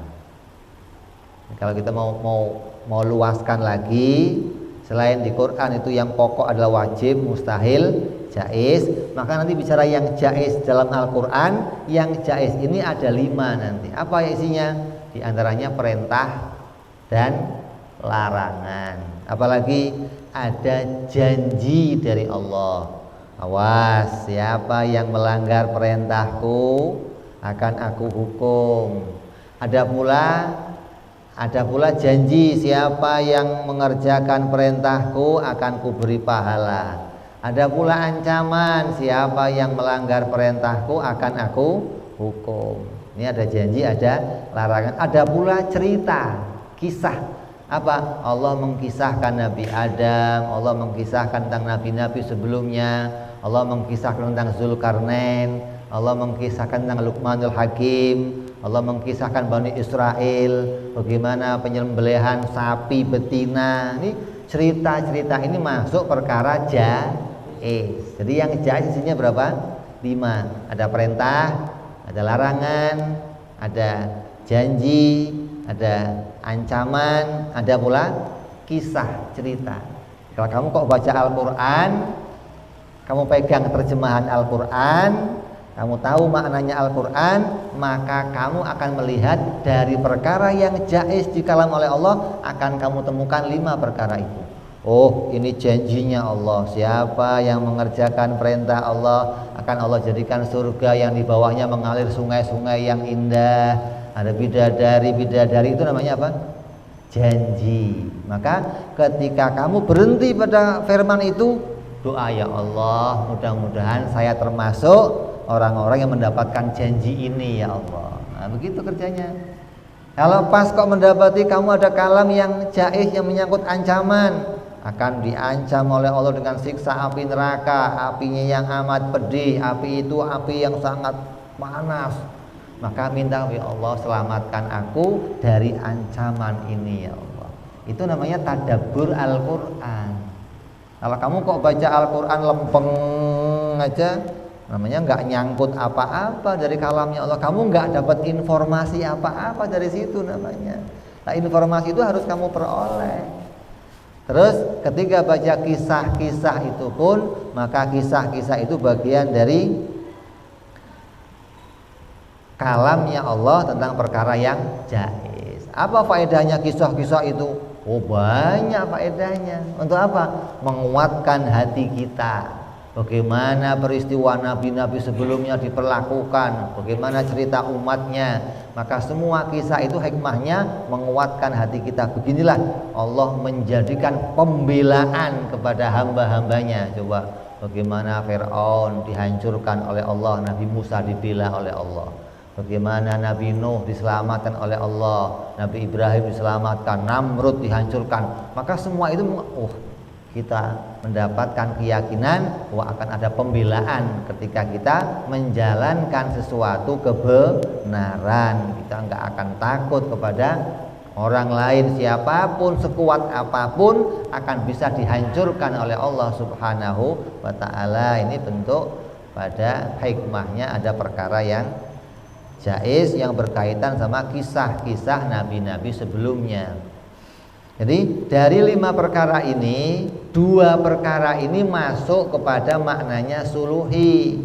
Kalau kita mau luaskan lagi, selain di Quran itu yang pokok adalah wajib, mustahil, jaiz, maka nanti bicara yang jaiz dalam Al-Quran. Yang jaiz ini ada 5 nanti. Apa isinya? Di antaranya perintah dan larangan. Apalagi ada janji dari Allah. Awas, siapa yang melanggar perintahku akan aku hukum. Ada pula janji, siapa yang mengerjakan perintahku akan kuberi pahala. Ada pula ancaman, siapa yang melanggar perintahku akan aku hukum. Ini ada janji, ada larangan. Ada pula cerita, kisah. Apa? Allah mengkisahkan Nabi Adam, Allah mengkisahkan tentang nabi-nabi sebelumnya, Allah mengkisahkan tentang Zulkarnain, Allah mengkisahkan tentang Luqmanul Hakim, Allah mengkisahkan Bani Israel, bagaimana penyembelihan sapi betina. Ini cerita-cerita ini masuk perkara jaiz. Jadi yang jaiz isinya berapa? 5. Ada perintah, ada larangan, ada janji, ada ancaman, ada pula kisah, cerita. Kalau kamu kok baca Al-Quran, kamu pegang terjemahan Al-Quran, kamu tahu maknanya Al-Quran, maka kamu akan melihat dari perkara yang jaiz dikalam oleh Allah, akan kamu temukan 5 perkara itu. Oh, ini janjinya Allah, siapa yang mengerjakan perintah Allah akan Allah jadikan surga yang di bawahnya mengalir sungai-sungai yang indah. Ada bidadari itu namanya apa? Janji. Maka ketika kamu berhenti pada firman itu, doa, ya Allah, mudah-mudahan saya termasuk orang-orang yang mendapatkan janji ini, ya Allah. Nah, begitu kerjanya. Kalau pas kok mendapati kamu ada kalam yang jaiz yang menyangkut ancaman, akan diancam oleh Allah dengan siksa api neraka, apinya yang amat pedih, api itu api yang sangat panas. Maka minta, ya Allah, selamatkan aku dari ancaman ini, ya Allah. Itu namanya tadabbur Al-Quran. Kalau kamu kok baca Al-Quran lempeng aja, namanya nggak nyangkut apa-apa dari kalamnya Allah. Kamu nggak dapat informasi apa-apa dari situ namanya. Nah, informasi itu harus kamu peroleh. Terus ketika baca kisah-kisah itu pun, maka kisah-kisah itu bagian dari kalamnya Allah tentang perkara yang jaiz. Apa faedahnya kisah-kisah itu? Oh, banyak faedahnya. Untuk apa? Menguatkan hati kita, bagaimana peristiwa nabi-nabi sebelumnya diperlakukan, bagaimana cerita umatnya. Maka semua kisah itu hikmahnya menguatkan hati kita. Beginilah Allah menjadikan pembelaan kepada hamba-hambanya. Coba bagaimana Fir'aun dihancurkan oleh Allah, Nabi Musa dibela oleh Allah. Bagaimana Nabi Nuh diselamatkan oleh Allah, Nabi Ibrahim diselamatkan, Namrud dihancurkan. Maka semua itu kita mendapatkan keyakinan bahwa akan ada pembelaan ketika kita menjalankan sesuatu kebenaran. Kita enggak akan takut kepada orang lain, siapapun, sekuat apapun akan bisa dihancurkan oleh Allah Subhanahu wa ta'ala. Ini bentuk pada hikmahnya ada perkara yang jaiz yang berkaitan sama kisah-kisah nabi-nabi sebelumnya. Jadi dari 5 perkara ini, 2 perkara ini masuk kepada maknanya suluhi,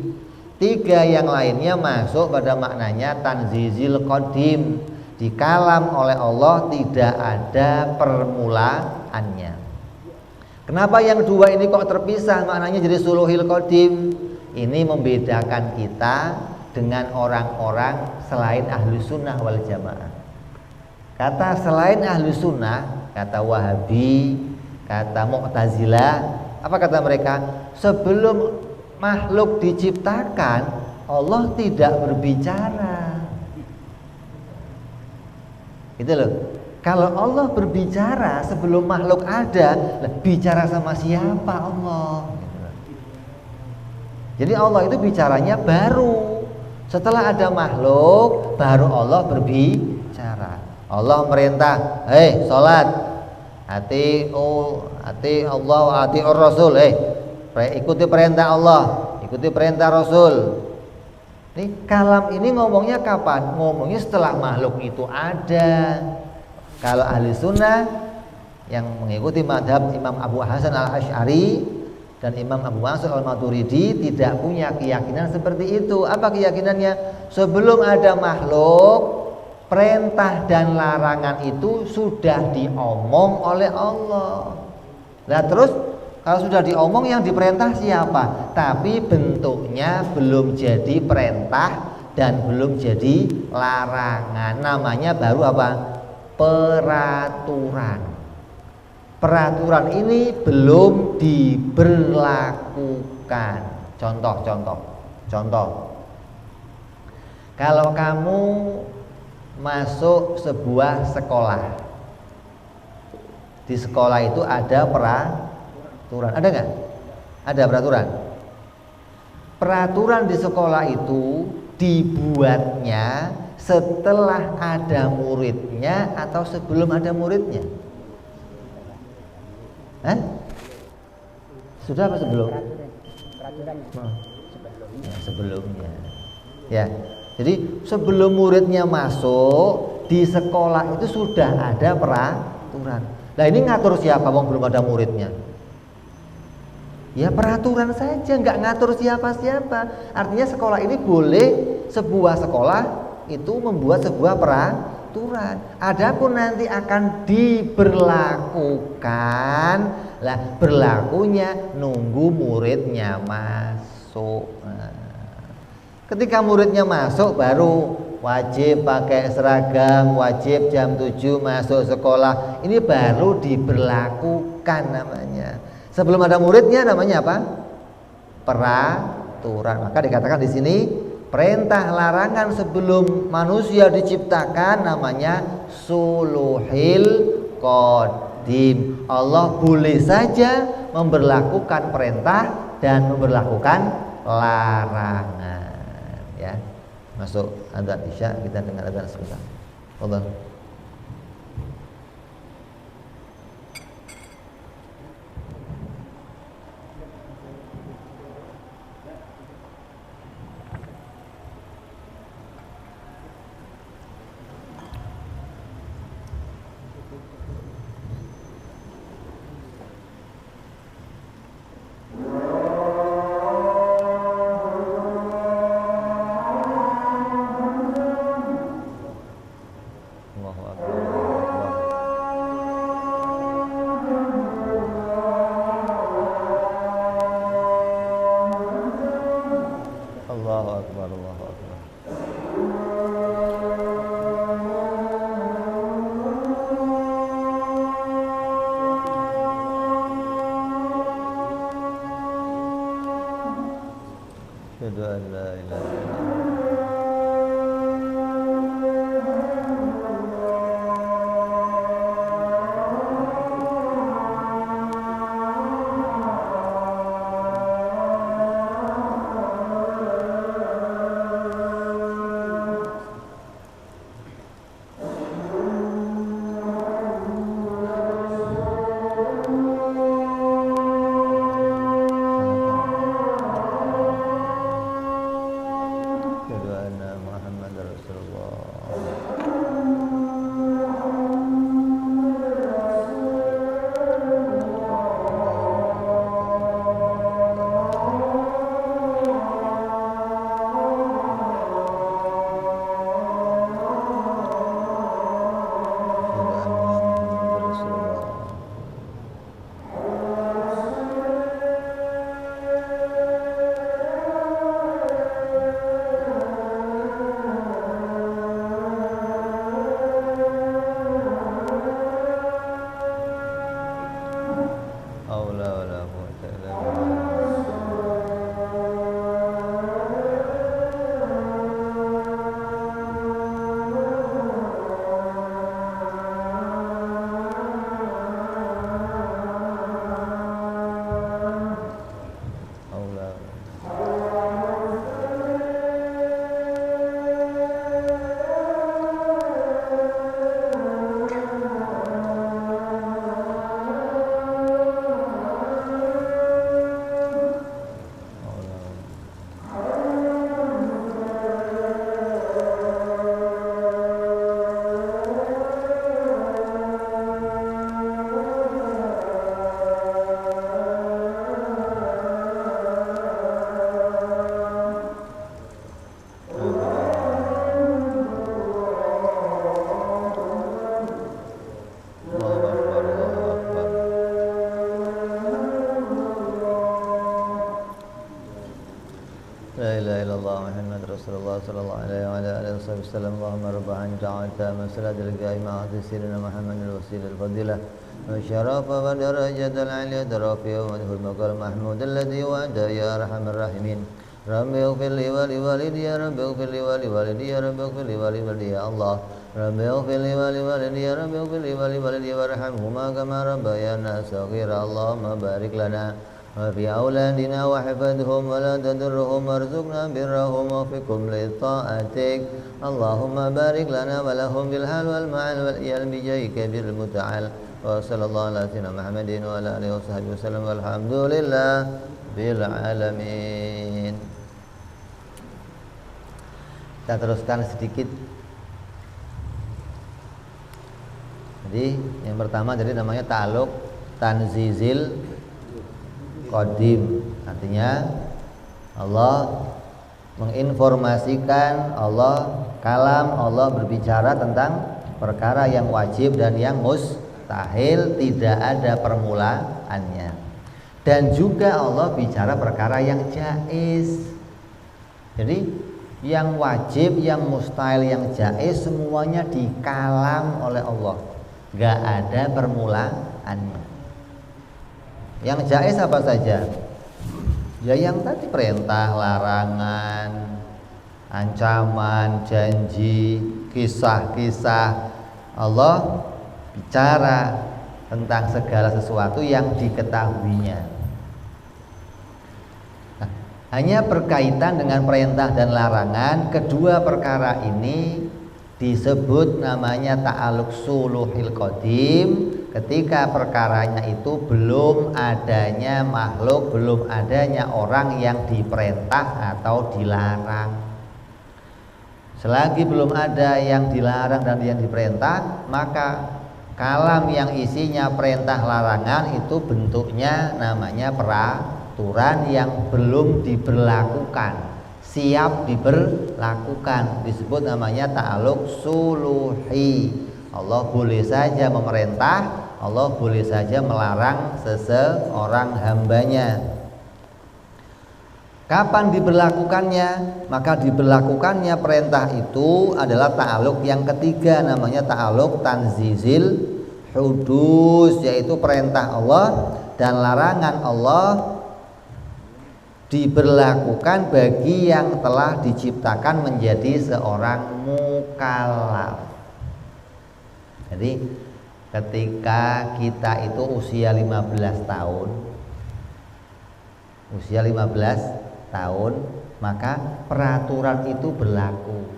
3 yang lainnya masuk pada maknanya tanzizil qadim, di kalam oleh Allah tidak ada permulaannya. Kenapa yang 2 ini kok terpisah maknanya jadi suluhil qadim? Ini membedakan kita dengan orang-orang selain ahlu sunnah wal jamaah. Kata selain ahlu sunnah, kata Wahabi, kata Mu'tazilah, apa kata mereka? Sebelum makhluk diciptakan, Allah tidak berbicara. Gitu loh. Kalau Allah berbicara sebelum makhluk ada, bicara sama siapa Allah? Jadi Allah itu bicaranya baru setelah ada makhluk, baru Allah berbicara. Allah merintah, sholat, ati Allah, ati Rasul, ikuti perintah Allah, ikuti perintah Rasul. Ini kalam ini ngomongnya kapan? Ngomongnya setelah makhluk itu ada. Kalau ahli sunnah yang mengikuti madhab Imam Abu Hasan al-Asy'ari dan Imam Abu Mansur al-Maturidi tidak punya keyakinan seperti itu. Apa keyakinannya? Sebelum ada makhluk, perintah dan larangan itu sudah diomong oleh Allah. Nah terus kalau sudah diomong yang diperintah siapa? Tapi bentuknya belum jadi perintah dan belum jadi larangan. Namanya baru apa? Peraturan. Peraturan ini belum diberlakukan. Contoh. Kalau kamu masuk sebuah sekolah, di sekolah itu ada peraturan, ada nggak? Ada peraturan. Peraturan di sekolah itu dibuatnya setelah ada muridnya atau sebelum ada muridnya? Sudah apa sebelum? Sebelumnya. Ya. Jadi sebelum muridnya masuk di sekolah itu sudah ada peraturan. Nah ini ngatur siapa? Wong belum ada muridnya. Ya peraturan saja, nggak ngatur siapa-siapa. Artinya sekolah ini boleh, sebuah sekolah itu membuat sebuah peraturan. Adapun nanti akan diberlakukan, lah berlakunya nunggu muridnya masuk. Ketika muridnya masuk baru wajib pakai seragam, wajib jam 7 masuk sekolah. Ini baru diberlakukan namanya. Sebelum ada muridnya namanya apa? Peraturan. Maka dikatakan di sini perintah larangan sebelum manusia diciptakan namanya suluhil qadim. Allah boleh saja memberlakukan perintah dan memberlakukan larangan. Ya, masuk adzan Isya, kita dengar adzan sebentar. Allah. Rasulullah sallallahu alaihi wa ala alihi wasallam. Allahumma rabbana ja'alta masalatil qa'imah wa sayyidina Muhammadin wasilal fadilah wa syarafa wa darajatal 'aliyah rafi'a wa hurmatal mahmud alladhi wa'ada ya arhamar rahimin. Rabbi ighfir li wa liwalidayya ya Rabbi ighfir li wa liwalidayya ya Rabbi ighfir li wa liwalidayya ya Allah. Rabbi ighfir li wa liwalidayya ya Rabbi ighfir li wa liwalidayya warhamhuma kama rabbayana shaghira. Allahumma barik lana وفي أولادنا وحفظهم ولا تضرهم وارزقنا برهم وفقهم لطاعتك. اللهم بارك لنا ولهم بالحال والمعال والإيال بجاهك بالمتعال. وصلى الله على سيدنا محمد وعلى آله وصحبه وسلم والحمد لله بالعالمين. Kita teruskan sedikit. Jadi yang pertama jadi namanya ta'alluq tanzizil qadim, artinya Allah menginformasikan, kalam Allah berbicara tentang perkara yang wajib dan yang mustahil, tidak ada permulaannya. Dan juga Allah bicara perkara yang jaiz. Jadi yang wajib, yang mustahil, yang jaiz semuanya dikalam oleh Allah, gak ada permulaannya. Yang jaiz apa saja? Ya yang tadi perintah, larangan, ancaman, janji, kisah-kisah. Allah bicara tentang segala sesuatu yang diketahuinya. Nah, hanya berkaitan dengan perintah dan larangan, kedua perkara ini disebut namanya ta'alluq suluhil qadim. Ketika perkaranya itu belum adanya makhluk, belum adanya orang yang diperintah atau dilarang. Selagi belum ada yang dilarang dan yang diperintah, maka kalam yang isinya perintah larangan itu bentuknya namanya peraturan yang belum diberlakukan, siap diberlakukan, disebut namanya ta'alluq suluhi. Allah boleh saja memerintah, Allah boleh saja melarang seseorang hambanya. Kapan diberlakukannya? Maka diberlakukannya perintah itu adalah ta'alluq yang ketiga, namanya ta'alluq tanzizil hudus, yaitu perintah Allah dan larangan Allah diberlakukan bagi yang telah diciptakan menjadi seorang mukallaf. Jadi ketika kita itu usia 15 tahun, maka peraturan itu berlaku.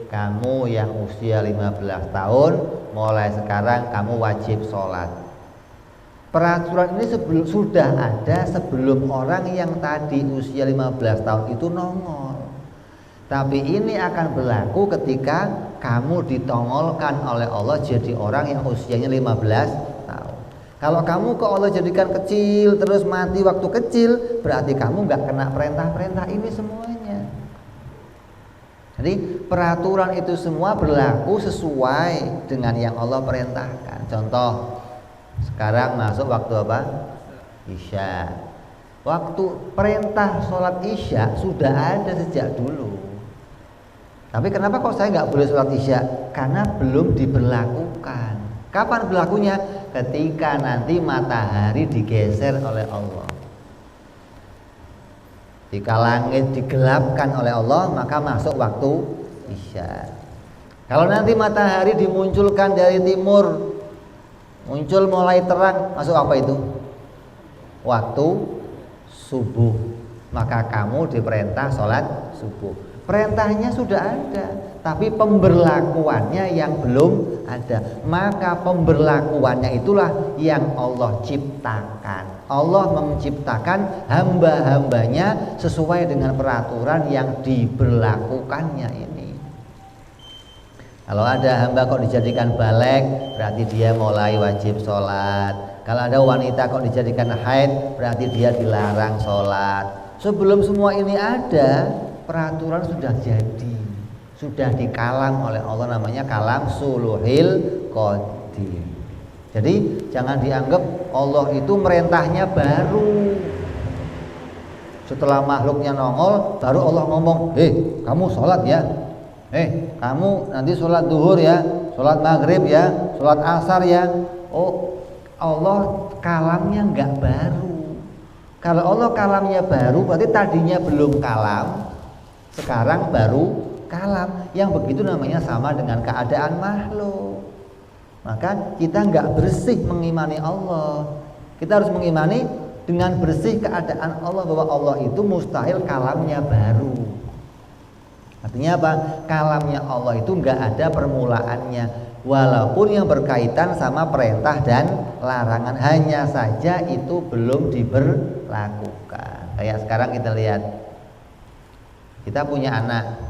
Kamu yang usia 15 tahun, mulai sekarang kamu wajib sholat. Peraturan ini sudah ada sebelum orang yang tadi usia 15 tahun itu nongol. Tapi ini akan berlaku ketika kamu ditongolkan oleh Allah jadi orang yang usianya 15 tahun. Kalau kamu ke Allah jadikan kecil terus mati waktu kecil, berarti kamu nggak kena perintah-perintah ini semuanya. Jadi peraturan itu semua berlaku sesuai dengan yang Allah perintahkan. Contoh, sekarang masuk waktu apa? Isya. Waktu perintah sholat Isya sudah ada sejak dulu. Tapi kenapa kok saya nggak boleh sholat Isya? Karena belum diberlakukan. Kapan berlakunya? Ketika nanti matahari digeser oleh Allah. Jika langit digelapkan oleh Allah, maka masuk waktu Isya. Kalau nanti matahari dimunculkan dari timur, muncul mulai terang, masuk apa itu? Waktu subuh. Maka kamu diperintah sholat subuh. Perintahnya sudah ada, tapi pemberlakuannya yang belum ada. Maka pemberlakuannya itulah yang Allah ciptakan. Allah menciptakan hamba-hambanya sesuai dengan peraturan yang diberlakukannya ini. Kalau ada hamba kok dijadikan balik, berarti dia mulai wajib sholat. Kalau ada wanita kok dijadikan haid, berarti dia dilarang sholat. Sebelum semua ini ada, peraturan sudah jadi, sudah dikalam oleh Allah, namanya kalam suluhil qadim. Jadi jangan dianggap Allah itu merintahnya baru. Setelah makhluknya nongol, baru Allah ngomong, kamu sholat ya, kamu nanti sholat duhur ya, sholat maghrib ya, sholat asar ya. Oh, Allah kalamnya nggak baru. Kalau Allah kalamnya baru, berarti tadinya belum kalam, sekarang baru kalam. Yang begitu namanya sama dengan keadaan makhluk. Maka kita nggak bersih mengimani Allah. Kita harus mengimani dengan bersih keadaan Allah, bahwa Allah itu mustahil kalamnya baru. Artinya apa? Kalamnya Allah itu nggak ada permulaannya, walaupun yang berkaitan sama perintah dan larangan, hanya saja itu belum diberlakukan. Kayak sekarang kita lihat, kita punya anak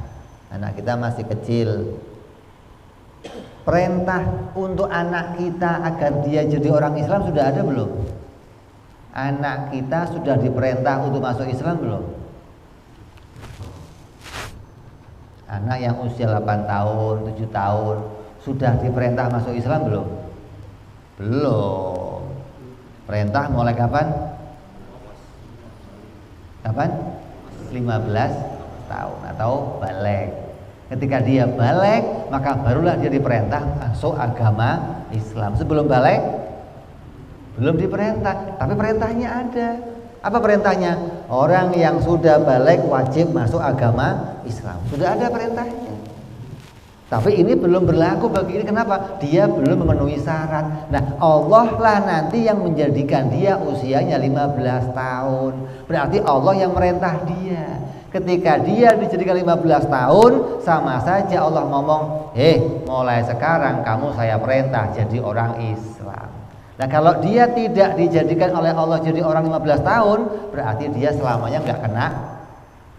kita masih kecil. Perintah untuk anak kita agar dia jadi orang Islam sudah ada belum? Anak kita sudah diperintah untuk masuk Islam belum? Anak yang usia 8 tahun, 7 tahun sudah diperintah masuk Islam belum? Belum. Perintah mulai kapan? 15 tahun atau balik. Ketika dia balik, maka barulah dia diperintah masuk agama Islam. Sebelum balik belum diperintah, tapi perintahnya ada. Apa perintahnya? Orang yang sudah balik wajib masuk agama Islam. Sudah ada perintahnya. Tapi ini belum berlaku bagi ini. Kenapa? Dia belum memenuhi syarat. Nah, Allah lah nanti yang menjadikan dia usianya 15 tahun. Berarti Allah yang merintah dia. Ketika dia dijadikan 15 tahun, sama saja Allah ngomong, mulai sekarang kamu saya perintah jadi orang Islam. Nah, kalau dia tidak dijadikan oleh Allah jadi orang 15 tahun, berarti dia selamanya nggak kena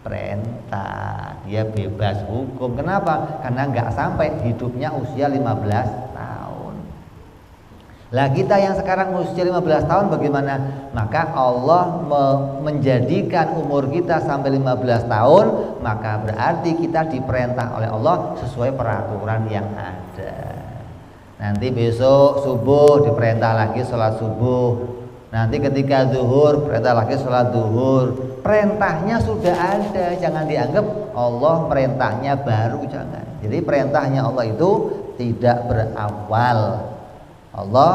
perintah. Dia bebas hukum. Kenapa? Karena nggak sampai hidupnya usia 15 tahun. Lah kita yang sekarang usia 15 tahun bagaimana? Maka Allah menjadikan umur kita sampai 15 tahun, maka berarti kita diperintah oleh Allah sesuai peraturan yang ada. Nanti besok subuh diperintah lagi sholat subuh. Nanti ketika zuhur perintah lagi sholat zuhur. Perintahnya sudah ada. Jangan dianggap Allah perintahnya baru, jangan. Jadi perintahnya Allah itu tidak berawal. Allah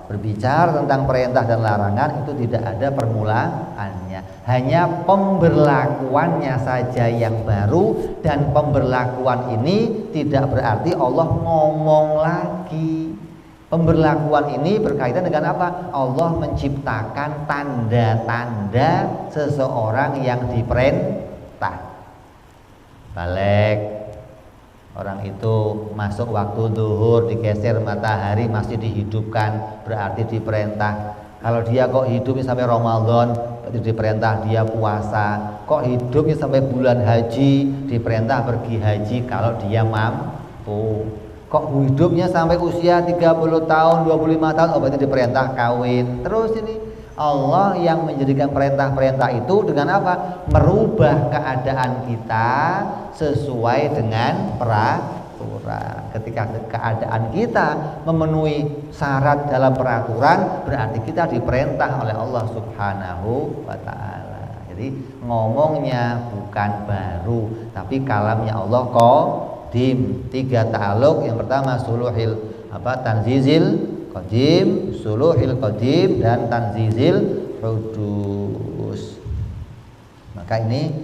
berbicara tentang perintah dan larangan itu tidak ada permulaannya, hanya pemberlakuannya saja yang baru. Dan pemberlakuan ini tidak berarti Allah ngomong lagi. Pemberlakuan ini berkaitan dengan apa? Allah menciptakan tanda-tanda seseorang yang diperintah. Balik, orang itu masuk waktu zuhur, digeser matahari masih dihidupkan, berarti diperintah. Kalau dia kok hidupnya sampai Ramadan, berarti diperintah dia puasa. Kok hidupnya sampai bulan haji, diperintah pergi haji kalau dia mampu. Kok hidupnya sampai usia 30 tahun, 25 tahun, berarti diperintah kawin. Terus ini Allah yang menjadikan perintah-perintah itu dengan apa? Merubah keadaan kita sesuai dengan peraturan. Ketika keadaan kita memenuhi syarat dalam peraturan, berarti kita diperintah oleh Allah Subhanahu wa ta'ala. Jadi ngomongnya bukan baru, tapi kalamnya Allah qadim. 3 ta'aluk. Yang pertama suluhil tanzizil qadim, suluhil qadim, dan tanzizil hudus. Maka ini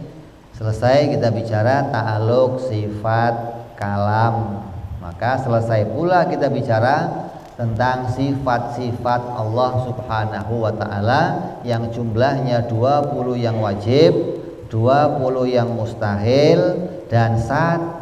selesai kita bicara ta'aluk sifat kalam. Maka selesai pula kita bicara tentang sifat-sifat Allah Subhanahu wa ta'ala yang jumlahnya 20 yang wajib, 20 yang mustahil, dan 1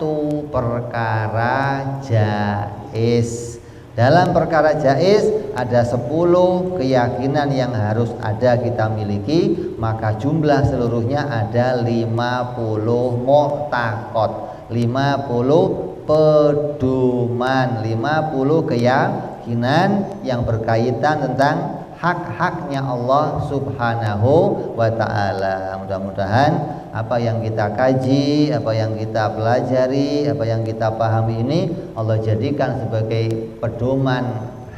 perkara jaiz. Dalam perkara jaiz ada 10 keyakinan yang harus ada kita miliki, maka jumlah seluruhnya ada 50 mu'taqad, 50 pedoman, 50 keyakinan yang berkaitan tentang hak-haknya Allah Subhanahu wa ta'ala. Mudah-mudahan apa yang kita kaji, apa yang kita pelajari, apa yang kita pahami ini Allah jadikan sebagai pedoman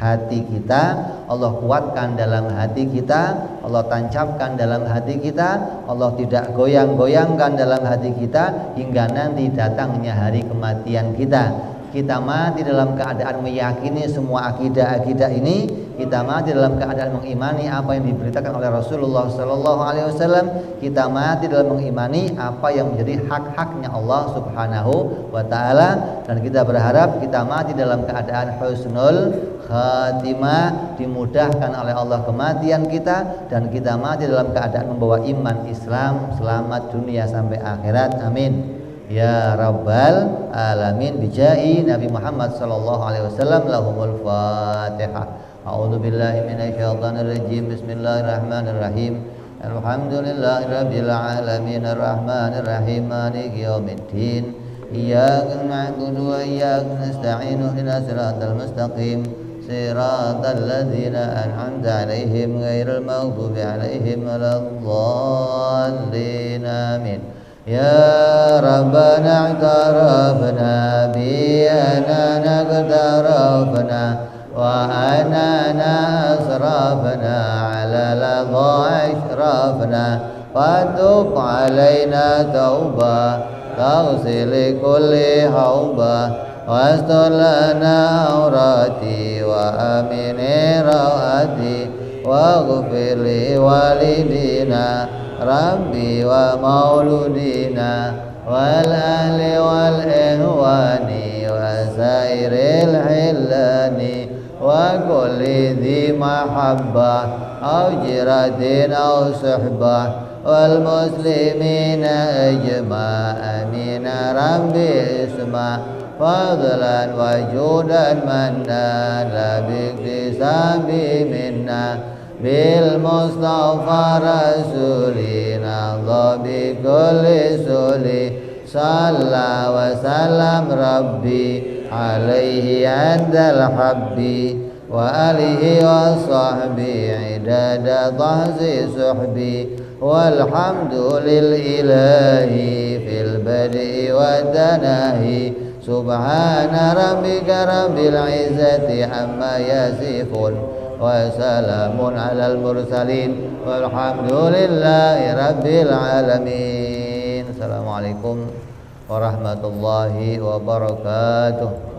hati kita, Allah kuatkan dalam hati kita, Allah tancapkan dalam hati kita, Allah tidak goyang-goyangkan dalam hati kita hingga nanti datangnya hari kematian kita. Kita mati dalam keadaan meyakini semua akidah-akidah ini, kita mati dalam keadaan mengimani apa yang diberitakan oleh Rasulullah Sallallahu Alaihi Wasallam, kita mati dalam mengimani apa yang menjadi hak-haknya Allah Subhanahu Wa Taala, dan kita berharap kita mati dalam keadaan husnul khatimah, dimudahkan oleh Allah kematian kita, dan kita mati dalam keadaan membawa iman Islam selamat dunia sampai akhirat. Amin ya rabbal alamin bijai Nabi Muhammad sallallahu alaihi wasallam. Lahumul Fatihah. A'udzu billahi minasyaitonir rajim. Bismillahirrahmanirrahim. Alhamdulillahirabbil alamin arrahmanir rahim maliki yaumiddin. Iyyaka na'budu wa iyyaka nasta'in ihdinas siratal mustaqim siratal ladzina an'amta 'alaihim ghairil maghdubi 'alaihim waladdallin. Amin. Ya Rabbana i'tarafna bi anana qtarafna wa anana asrafna ala ladha ashrafna fatub alaina tauba taghsil kulli hauba wastur lana aurati wa amini rawati waghfir li walidina Rabbi wa mauludina wal ahli wal ihwani wa sairil hillani wa kulli dhi mahabbah aw jiratin aw suhbah wal muslimina ajma' amin Rabbi isma' fadlan wa judan manna la biktisabi minna bil mustafa rasulina dhabi kulli suli salla wa salam rabbi alaihi andal habbi wa alihi wa sahbi idada tahzi suhbi walhamdu lil ilahi fil badi wa danahi subhana rabbika rabbil izzati amma yasifun wa salamun alal mursalin walhamdulillahi rabbil alamin. Assalamualaikum warahmatullahi wabarakatuh.